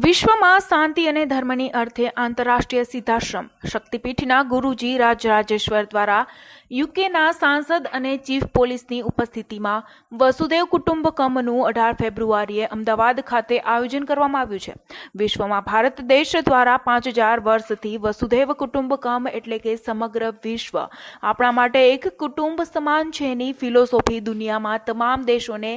વિશ્વમાં શાંતિ અને ધર્મની અર્થે આંતરરાષ્ટ્રીય સિદ્ધાશ્રમ શક્તિપીઠના ગુરુજી રાજરાજેશ્વર દ્વારા યુકેના સાંસદ અને ચીફ પોલીસની ઉપસ્થિતિમાં વસુધૈવ કુટુંબકમનું 18 ફેબ્રુઆરીએ અમદાવાદ ખાતે આયોજન કરવામાં આવ્યું છે. વિશ્વમાં ભારત દેશ દ્વારા 5000 વર્ષથી વસુધૈવ કુટુંબકમ એટલે કે સમગ્ર વિશ્વ આપણા માટે એક કુટુંબ સમાન છેની ફિલોસોફી દુનિયામાં તમામ દેશોને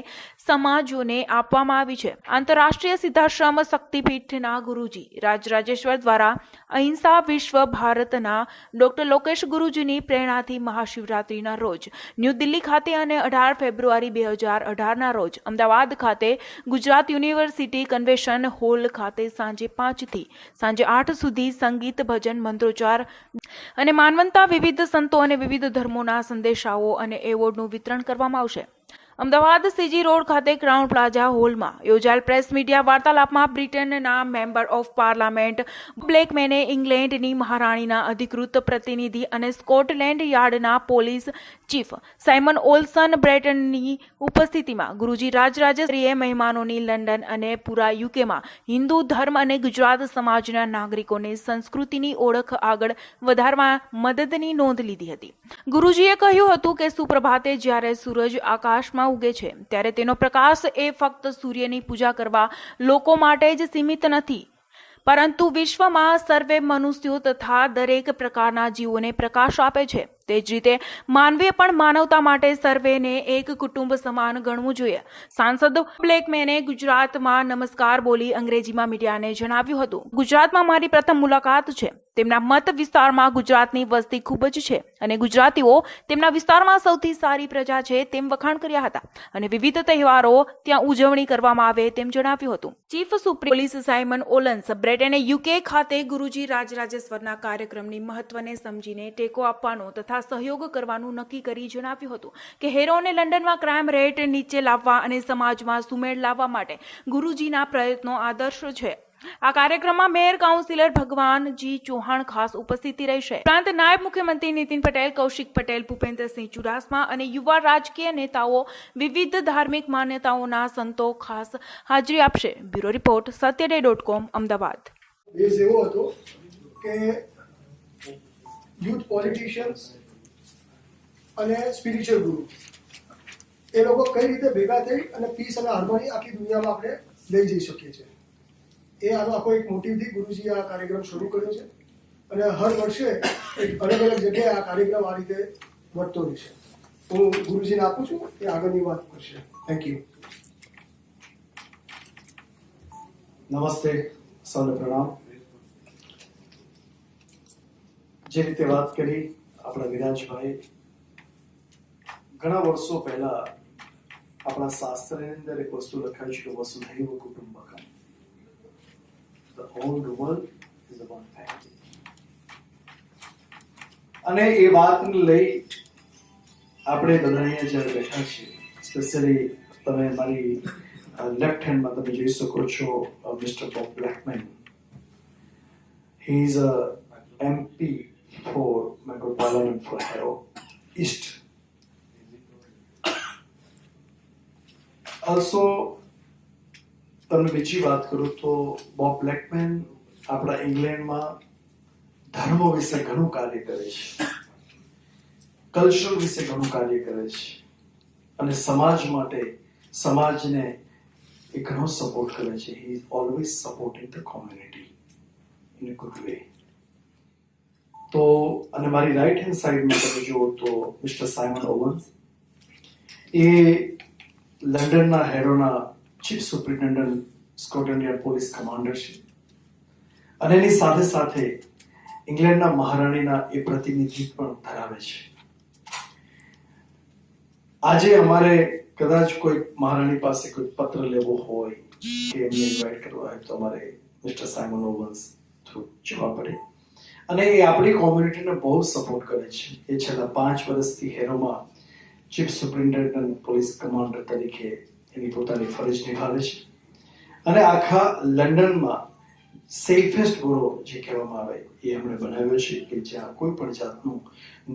સમાજોને આપવામાં આવી છે. આંતરરાષ્ટ્રીય સિદ્ધાશ્રમ શક્તિપીઠના ગુરુજી રાજરાજેશ્વર દ્વારા અહિંસા વિશ્વ ભારતના ડોક્ટર લોકેશ ગુરુજીની પ્રેરણાથી મહાશિવરાત્રિના રોજ ન્યૂ દિલ્હી ખાતે અને 18 ફેબ્રુઆરી 2018ના રોજ અમદાવાદ ખાતે ગુજરાત યુનિવર્સિટી કન્વેન્શન હોલ ખાતે સાંજે 5 થી સાંજે 8 સુધી સંગીત, ભજન, મંત્રોચ્ચાર અને માનવતા, વિવિધ સંતો અને વિવિધ ધર્મોના સંદેશાઓ અને એવોર્ડનું વિતરણ કરવામાં આવશે. અમદાવાદ સીજી રોડ ખાતે ક્રાઉન પ્લાઝા હોલમાં યોજાયેલ પ્રેસ મીડિયા વાર્તાલાપમાં બ્રિટનના મેમ્બર ઓફ પાર્લામેન્ટ બ્લેકમેને ઇંગ્લેન્ડની મહારાણીના અધિકૃત પ્રતિનિધિ અને સ્કોટલેન્ડ યાર્ડના પોલીસ ચીફ સાયમન ઓલ્સન બ્રેટનની ઉપસ્થિતિમાં ગુરુજી રાજરાજેશ્વરીએ મહેમાનોની લંડન અને પૂરા યુકેમાં હિન્દુ ધર્મ અને ગુજરાત સમાજના નાગરિકોને સંસ્કૃતિની ઓળખ આગળ વધારવા મદદની નોંધ લીધી હતી. ગુરુજીએ કહ્યું હતું કે સુપ્રભાતે જ્યારે સૂરજ આકાશમાં ઉગે છે ત્યારે તેનો પ્રકાશ એ ફક્ત સૂર્યની પૂજા કરવા લોકો માટે જ સીમિત નથી, પરંતુ વિશ્વમાં સર્વે મનુષ્યો તથા દરેક પ્રકારના જીવોને પ્રકાશ આપે છે. તે જ રીતે માનવીએ પણ માનવતા માટે સર્વેને એક કુટુંબ સમાન ગણવું જોઈએ. સાંસદ બ્લેકમેને ગુજરાતમાં નમસ્કાર બોલી અંગ્રેજીમાં મીડિયાને જણાવ્યું હતું, ગુજરાતમાં મારી પ્રથમ મુલાકાત છે. તેમના મત વિસ્તારમાં ગુજરાતની વસ્તી ખૂબ જ છે અને ગુજરાતીઓ તેમના વિસ્તારમાં સૌથી સારી પ્રજા છે તેમ વખાણ કર્યા હતા અને વિવિધ તહેવારો ત્યાં ઉજવણી કરવામાં આવે તેમ જણાવ્યું હતું. Chief supreme police Simon Owens બ્રેટને યુકે ખાતે ગુરુજી રાજરાજેશ્વરના કાર્યક્રમની મહત્વને સમજીને ટેકો આપવાનો તથા સહયોગ કરવાનું નક્કી કરી જણાવ્યું હતું કે હેરોને લંડનમાં ક્રાઇમ રેટ નીચે લાવવા અને સમાજમાં સુમેળ લાવવા માટે ગુરુજીના પ્રયત્નો આદર્શ છે. આ કાર્યક્રમમાં મેયર કાઉન્સિલર ભગવાનજી ચૌહાણ ખાસ ઉપસ્થિતિ રહેશે. ઉપરાંત નાયબ મુખ્યમંત્રી નીતિન પટેલ, કૌશિક પટેલ, ભૂપેન્દ્રસિંહ ચુડાસમા અને યુવા રાજકીય નેતાઓ, વિવિધ ધાર્મિક માન્યતાઓના સંતો ખાસ હાજરી આપશે. Bureau report satyday.com Ahmedabad. Base એવો હતો કે યુથ પોલિટિશિયન્સ અને સ્પિરિચ્યુઅલ ગુરુ એ લોકો કઈ રીતે ભેગા થઈ અને પીસ અને હાર્મોની આખી દુનિયામાં આપણે લઈ જઈ શકીએ છીએ, એ આનો આખો એક મોટિવથી ગુરુજીએ આ કાર્યક્રમ શરૂ કર્યો છે અને હર વર્ષે એક અલગ અલગ જગ્યાએ આ કાર્યક્રમ આ રીતે વધતો રહેશે. હું ગુરુજીને આપું છું, એ આગળની વાત કરશે. Thank you. નમસ્તે, સૌને પ્રણામ. જે રીતે વાત કરી આપણા વિરાજભાઈ, ઘણા વર્ષો પહેલા આપણા શાસ્ત્રની અંદર એક વસ્તુ લખાય છે કે વસુધૈવ કુટુંબકમ, the whole world is one family. અને એ વાતને લઈ આપણે બધા અહીંયા જ્યારે બેઠા છીએ, સ્પેશિયલી તમે મારી લેફ્ટ હેન્ડમાં તમે જોઈ શકો છો mister Bob Blackman. He is a MP for Metropolitan for Harrow East. Also, તમને બીજી વાત કરું તો બોબ બ્લેકમેન આપણા ઇંગ્લેન્ડમાં ધર્મો વિશે ઘણું કાર્ય કરે છે, કલ્ચર વિશે ઘણું કાર્ય કરે છે અને સમાજ માટે, સમાજને એ ઘણો સપોર્ટ કરે છે. He is always supporting the community in a good way. તો અને મારી રાઈટ હેન્ડ સાઈડમાં તમે જુઓ તો મિસ્ટર સાયમન ઓવન્સ, એ લંડનના હેરોના chief superintendent Scotland Yard police commander છે અને એની સાથે સાથે ઇંગ્લેન્ડના મહારાણીના એ પ્રતિનિધિત્વ પણ ધરાવે છે. આજે અમારે કદાચ કોઈ મહારાણી પાસે કોઈ પત્ર લેવો હોય કે એમને ઇન્વાઇટ કરવા હોય તો અમારે મિસ્ટર સાયમન ઓવન્સ થ્રુ જવા પડે અને એ આપણી કોમ્યુનિટીને બહુ સપોર્ટ કરે છે. એ છેલ્લા 5 વર્ષથી હેરોમાં ચીફ સુપ્રિન્ટેન્ડન્ટ પોલીસ કમાન્ડર તરીકે એની પોતાની ફરજ નિભાવે છે અને આખા લંડનમાં સેફેસ્ટ બોરો જે કહેવામાં આવે એ એમણે બનાવ્યો છે કે જ્યાં કોઈ પણ જાતનું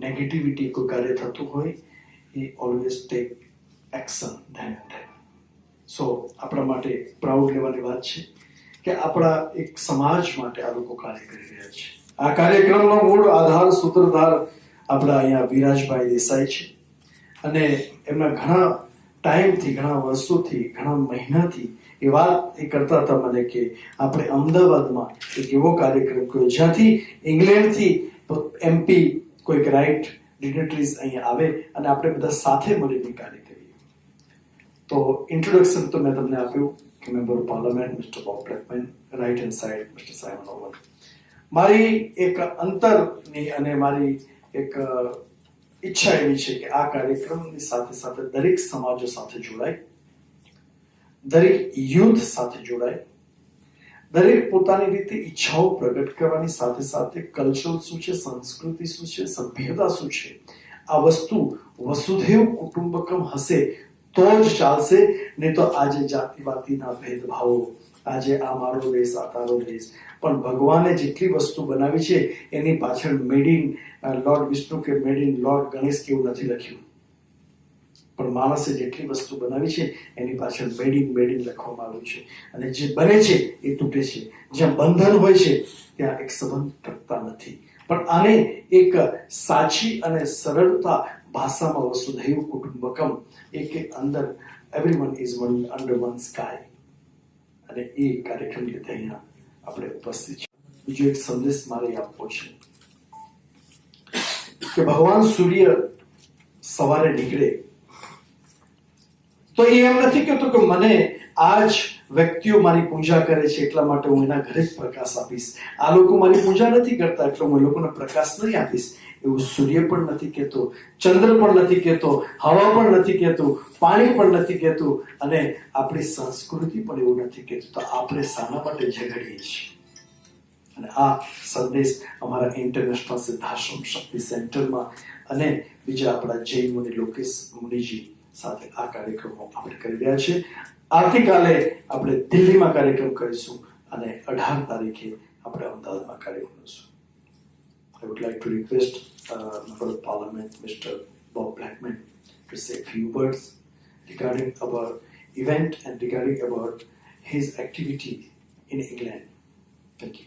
નેગેટિવિટી કોઈ કાર્ય થતું હોય એ always take action then and then. So આપણા માટે પ્રાઉડ લેવાની વાત છે કે આપણા એક સમાજ માટે આ લોકો કાર્ય કરી રહ્યા છે. આ કાર્યક્રમનો મૂળ આધાર સૂત્રધાર આપણા અહીંયા વિરાજભાઈ દેસાઈ છે અને એમના ઘણા ટાઈમથી, ઘણા વર્ષોથી, ઘણા મહિનાથી એ વાત એ કરતા હતા મને કે આપણે અમદાવાદમાં એક એવો કાર્યક્રમ કર્યો જ્યાંથી ઇંગ્લેન્ડથી MP કોઈક રાઇટ ડિગ્નેટરીઝ અહીંયા આવે અને આપણે બધા સાથે મળીને કાર્ય કરીએ. તો ઇન્ટ્રોડક્શન તો મેં તમને આપ્યું કે member of parliament mister Bob Blackman, right hand side mister Simon Owen. મારી એક અંતરની અને મારી એક ઈચ્છા એવી છે કે આ કાર્યક્રમની સાથે સાથે દરેક સમાજો સાથે જોડાય, દરેક યુથ સાથે જોડાય, દરેક પોતાની રીતે ઈચ્છાઓ પ્રગટ કરવાની સાથે સાથે કલ્ચર શું છે, સંસ્કૃતિ શું છે, સભ્યતા શું છે, આ વસ્તુ વસુધૈવ કુટુંબકમ હશે તો જ ચાલશે. નહીં તો આજે જાતિવાદીના ભેદભાવો, આજે આ મારો દેશ, આ તારો દેશ, પણ ભગવાને જેટલી વસ્તુ બનાવી છે એની પાછળ મેડ ઇન લોર્ડ વિષ્ણુ કે મેડ ઇન લોર્ડ ગણેશ કે એવું નથી લખ્યું, પણ માણસે જેટલી વસ્તુ બનાવી છે એની પાછળ મેડ ઇન લખવામાં આવ્યું છે. અને જે બને છે એ તૂટે છે. જ્યાં બંધન હોય છે ત્યાં એક સંબંધ ટકતા નથી. પણ આને એક સાચી અને સરળતા ભાષામાં વસુધૈવ કુટુંબકમ, એક અંદર everyone is under one sky, અને એ કાર્યક્રમ રીતે અહીંયા આપણે ઉપસ્થિત છે. બીજો એક સંદેશ મારે આપવો છે કે ભગવાન સૂર્ય સવારે નીકળે તો એ એમ નથી કહેતો કે મને આ જ વ્યક્તિઓ મારી પૂજા કરે છે એટલા માટે હું એના ઘરે જ પ્રકાશ આપીશ, આ લોકો મારી પૂજા નથી કરતા એટલે હું એ લોકોને પ્રકાશ નહીં આપીશ. એવું સૂર્ય પણ નથી કહેતો, ચંદ્ર પણ નથી કહેતો, હવા પણ નથી કહેતું, પાણી પણ નથી કહેતું, અને આપણી સંસ્કૃતિ પણ એવું નથી કહેતું. તો આપણે શાના માટે ઝઘડીએ છીએ? અને આ સંદેશ અમારા ઇન્ટરનેશનલ સિદ્ધાશ્રમ શક્તિ સેન્ટરમાં અને બીજા આપણા જૈન મુનિ લોકેશ મુનિજી સાથે આ કાર્યક્રમો આપણે કરી રહ્યા છે. આવતીકાલે આપણે દિલ્હીમાં કાર્યક્રમ કરીશું અને 18 તારીખે આપણે અમદાવાદમાં કાર્યક્રમ કરીશું. I would like to request Member of Parliament Mr. Bob Blackman to say a few words regarding our event and regarding about his activity in England. Thank you.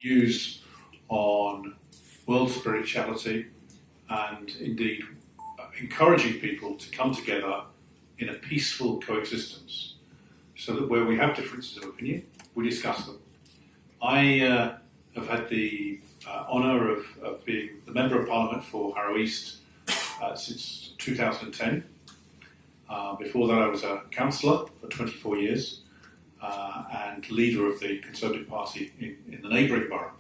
Views on world spirituality and indeed encouraging people to come together in a peaceful coexistence so that where we have differences of opinion, we discuss them. I have had the honour of being the Member of Parliament for Harrow East since 2010. Before that I was a councillor for 24 years and leader of the Conservative Party in the neighbouring borough.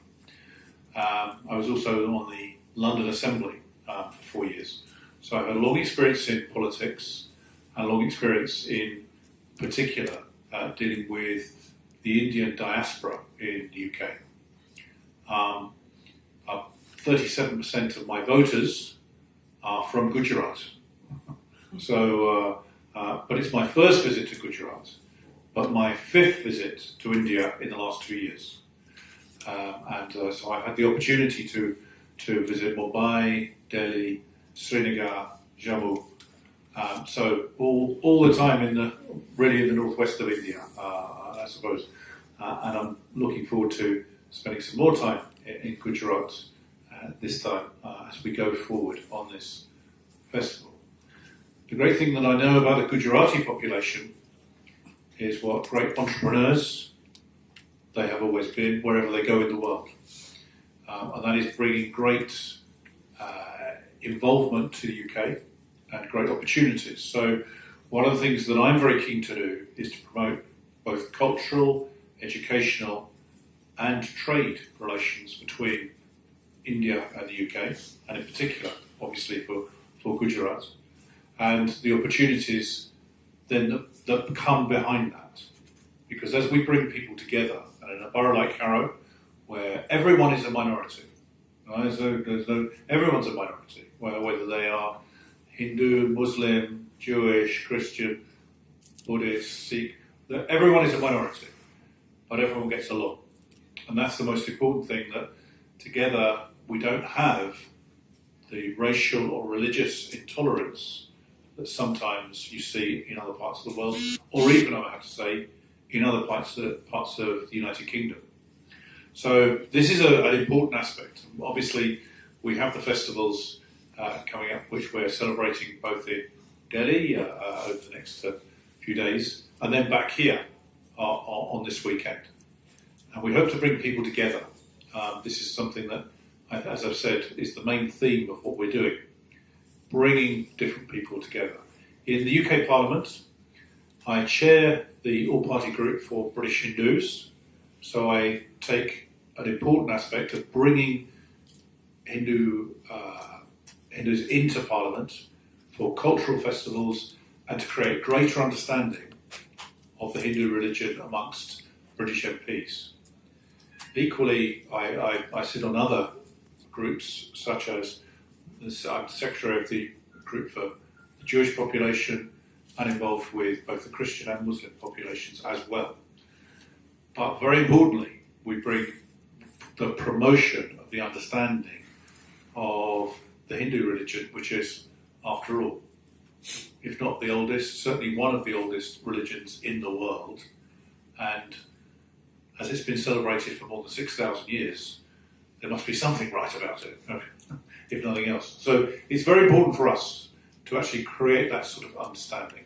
I was also on the London Assembly for 4 years. So I've had a long experience in politics and a long experience in particular dealing with the Indian diaspora in the UK. 37% of my voters are from Gujarat. So, but it's my first visit to Gujarat, but my 5th visit to India in the last 2 years. So I've had the opportunity to visit Mumbai, Delhi, Srinagar, Jammu. So all the time really in the northwest of India, I suppose. And I'm looking forward to spending some more time in Gujarat this time as we go forward on this festival. The great thing that I know about the Gujarati population is what great entrepreneurs they have always been wherever they go in the world. And that is bringing great involvement to the UK and great opportunities. So one of the things that I'm very keen to do is to promote both cultural, educational and trade relations between India and the UK, and in particular, obviously, for Gujarat, and the opportunities then that come behind that. Because as we bring people together, and in a borough like Harrow, where everyone is a minority, right? Everyone's a minority, whether they are Hindu, Muslim, Jewish, Christian, Buddhist, Sikh, everyone is a minority, but everyone gets along. And that's the most important thing, that together we don't have the racial or religious intolerance that sometimes you see in other parts of the world, or even, I have to say, in other parts of the United Kingdom. So this is an important aspect. Obviously, we have the festivals coming up, which we're celebrating both in Delhi over the next few days, and then back here on this weekend. And we hope to bring people together. This is something that, as I've said, is the main theme of what we're doing, bringing different people together. In the UK Parliament, I chair the all-party group for British Hindus, so I take an important aspect of bringing Hindus into Parliament for cultural festivals and to create greater understanding of the Hindu religion amongst British MPs. Equally, I sit on other groups, such as I'm secretary of the group for the Jewish population and involved with both the Christian and Muslim populations as well. But very importantly, we bring the promotion of the understanding of the Hindu religion, which is, after all, if not the oldest, certainly one of the oldest religions in the world. And as it's been celebrated for more than 6,000 years, there must be something right about it, if nothing else. So it's very important for us to actually create that sort of understanding.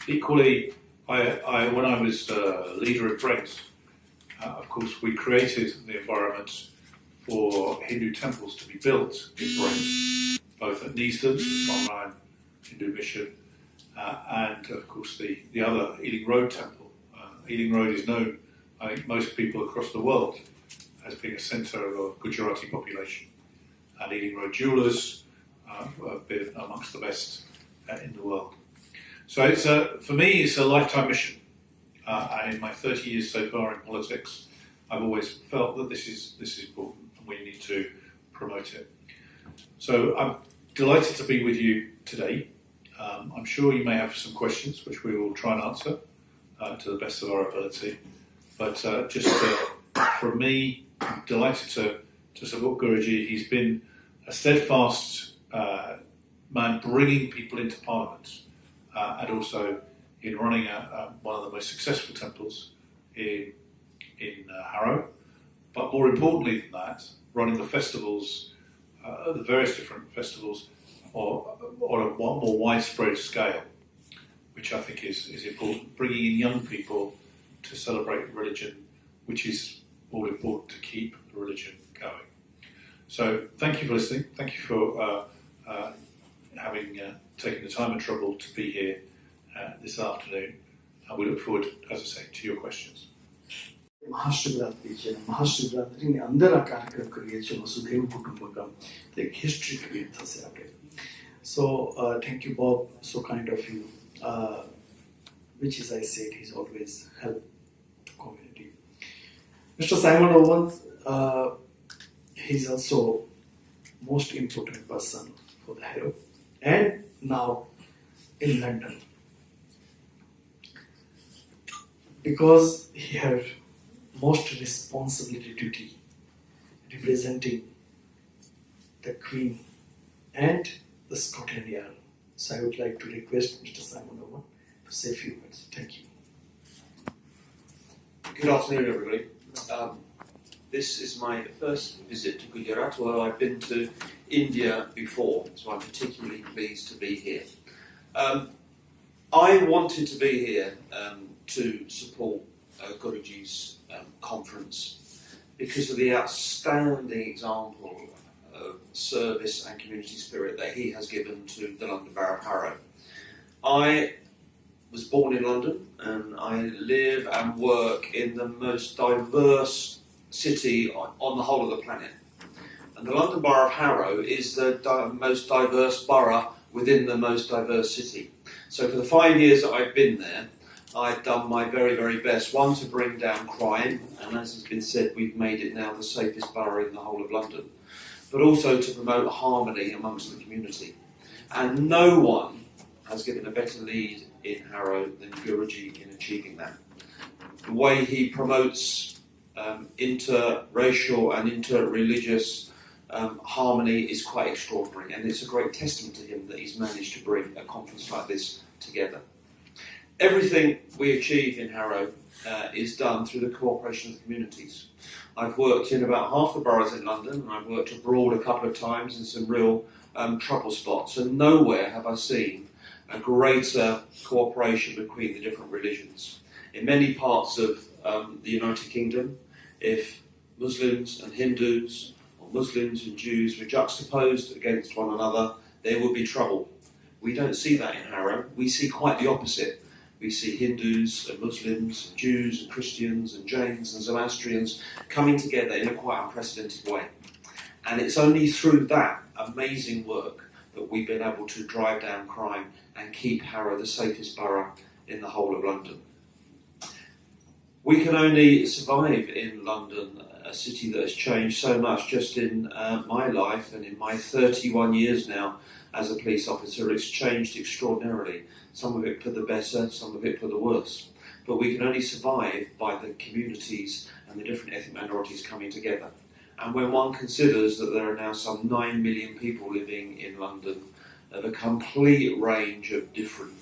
Equally, when I was leader in Brent, of course, we created the environment for Hindu temples to be built in Brent, both at Neasden, the Swaminarayan Hindu Mission, and of course the other Ealing Road temple. Ealing Road is known, I think, most people across the world as being a centre of Gujarati population. And Ealing Road jewellers have been amongst the best in the world. So it's for me, it's a lifetime mission. And in my 30 years so far in politics, I've always felt that this is important and we need to promote it. So I'm delighted to be with you today. I'm sure you may have some questions, which we will try and answer to the best of our ability. But for me, I'm delighted to support Guruji. He's been a steadfast man bringing people into Parliament and also in running one of the most successful temples in Harrow. But more importantly than that, running the festivals, the various different festivals on a more widespread scale, which I think is important, bringing in young people to celebrate religion, which is all important to keep the religion going. So thank you for listening. Thank you for having taken the time and trouble to be here this afternoon. And we look forward, as I say, to your questions. Mahashivratri છે મહાશિવરાત્રિની અંદર આ કાર્યક્રમ કરીએ છીએ વસુધૈવ કુટુંબકમ તો એક history create થશે આપણે so thank you Bob, so kind of you, which is I said he's always helped the community. Mr. Simon Owens, he's also most important person for the Harrow and now in London because he had most responsibility duty representing the Queen and the Scotland Yard. So I would like to request Mr. Simon Owen to say a few words. Thank you. Good afternoon, everybody. This is my first visit to Gujarat, although I've been to India before, so I'm particularly pleased to be here. I wanted to be here to support Guruji's conference because of the outstanding example of service and community spirit that he has given to the London Borough of Harrow. I was born in London and I live and work in the most diverse city on the whole of the planet. And the London Borough of Harrow is the most diverse borough within the most diverse city. So for the 5 years that I've been there, I've done my very, very best. One, to bring down crime, and as has been said, we've made it now the safest borough in the whole of London. But also to promote harmony amongst the community. And no one has given a better lead in Harrow than Guruji in achieving that. The way he promotes interracial and interreligious harmony is quite extraordinary, and it's a great testament to him that he's managed to bring a conference like this together. Everything we achieve in Harrow is done through the cooperation of the communities. I've worked in about half the boroughs in London, and I've worked abroad a couple of times in some real trouble spots, and nowhere have I seen a greater cooperation between the different religions. In many parts of the United Kingdom, if Muslims and Hindus, or Muslims and Jews were juxtaposed against one another, there would be trouble. We don't see that in Harrow. We see quite the opposite. We see Hindus and Muslims, and Jews and Christians and Jains and Zoroastrians coming together in a quite unprecedented way. And it's only through that amazing work that we've been able to drive down crime and keep Harrow the safest borough in the whole of London. We can only survive in London, a city that has changed so much just in my life and in my 31 years now as a police officer. It's changed extraordinarily, some of it for the better, some of it for the worse. But we can only survive by the communities and the different ethnic minorities coming together. And when one considers that there are now some 9 million people living in London of a complete range of different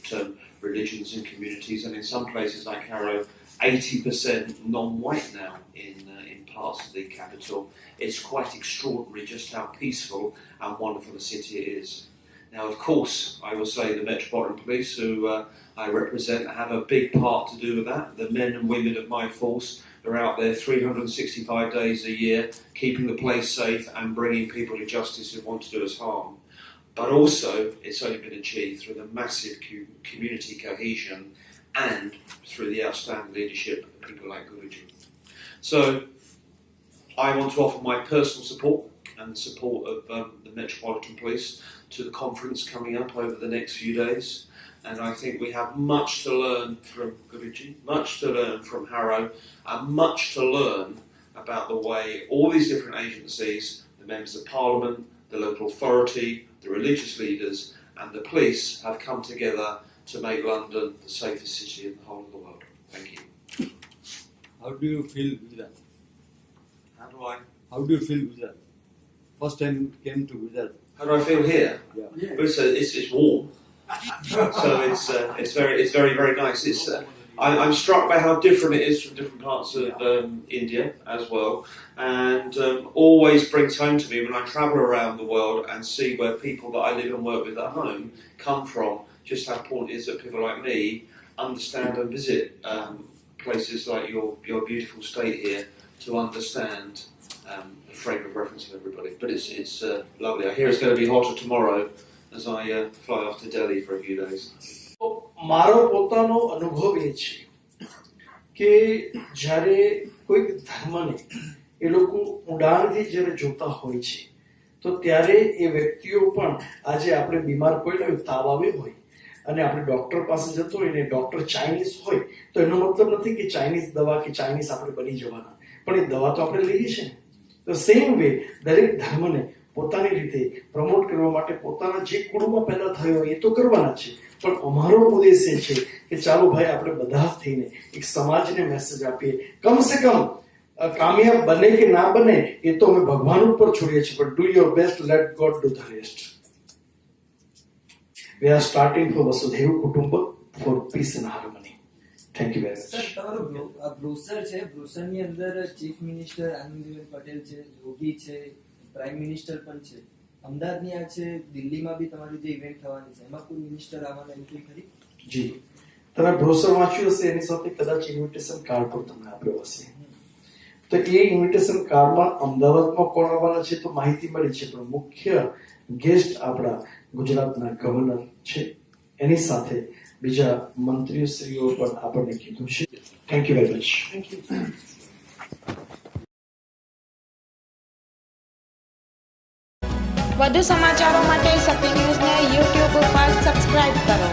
religions and communities, and in some places like Harrow, 80% non-white now in parts of the capital, it's quite extraordinary just how peaceful and wonderful a city it is. Now, of course, I will say the Metropolitan Police, who I represent, have a big part to do with that. The men and women of my force are out there 365 days a year, keeping the place safe and bringing people to justice who want to do us harm. But also, it's only been achieved through the massive community cohesion and through the outstanding leadership of people like Guruji. So, I want to offer my personal support and the support of the Metropolitan Police to the conference coming up over the next few days. And I think we have much to learn from Guruji, much to learn from Harrow, and much to learn about the way all these different agencies, the members of Parliament, the local authority, the religious leaders, and the police have come together to make London the safest city in the whole of the world. Thank you. How do you feel, Gujarat? How do you feel, Gujarat? First time you came to Gujarat. How do I feel here? Yeah. Well, it's warm, so it's very very nice. I'm struck by how different it is from different parts of India as well, and always brings home to me when I travel around the world and see where people that I live and work with at home come from, just how important it is that people like me understand and visit places like your beautiful state here to understand the frame of reference of everybody. But it's lovely. I hear it's going to be hotter tomorrow as I fly off to Delhi for a few days. મારો પોતાનો અનુભવ એ છે કે જ્યારે કોઈક ધર્મને એ લોકો ઊંડાણથી જ્યારે જોતા હોય છે તો ત્યારે એ વ્યક્તિઓ પણ આજે આપણે બીમાર પડીને તાવ આવ્યો હોય અને આપણે ડોક્ટર પાસે જતો હોય ને ડોક્ટર ચાઇનીઝ હોય તો એનો મતલબ નથી કે ચાઇનીઝ દવા કે ચાઇનીઝ આપણે બની જવાના, પણ એ દવા તો આપણે લઈએ છીએ ને. તો સેમ વે દરેક ધર્મને પોતાની રીતે પ્રમોટ કરવા માટે પોતાના જે કુળમાં પેદા થયો એ તો કરવાના છે, પણ અમારો ઉદ્દેશ એ છે કે ચાલો ભાઈ આપણે બધા થઈને એક સમાજને મેસેજ આપીએ. કમ સે કમ કામયાબ બને કે ના બને એ તો અમે ભગવાન ઉપર છોડીએ છીએ, પણ do your best, let God do the rest. We are starting for Vasudhaiva Kutumba for peace and harmony. Thank you very much. Sir, તમારો બ્રોશર છે, બ્રોશરની અંદર ચીફ મિનિસ્ટર આનંદીબેન પટેલ છે, યોગી છે, પ્રાઇમ મિનિસ્ટર પણ છે, અમદાવાદની આ છે, દિલ્હીમાં બી તમારી જે ઇવેન્ટ થવાની છે એમાં કોઈ મિનિસ્ટર આવવાના એન્ટ્રી ખરી? જી, તમે બ્રોશર વાંચ્યું હશે, એની સાથે કદાચ ઇન્વિટેશન કાર્ડ પણ તમને આપ્યો હશે. તો એ ઇન્વિટેશન કાર્ડમાં અમદાવાદમાં કોણ આવવાના છે તો માહિતી મળી છે, પણ મુખ્ય ગેસ્ટ આપણા ગુજરાતના ગવર્નર છે, એની સાથે બીજા મંત્રીશ્રીઓ પણ આપણને કીધું છે. Thank you very much. વધુ સમાચારો માટે સત્ય ન્યૂઝને YouTube ઉપર સબસ્ક્રાઇબ કરો.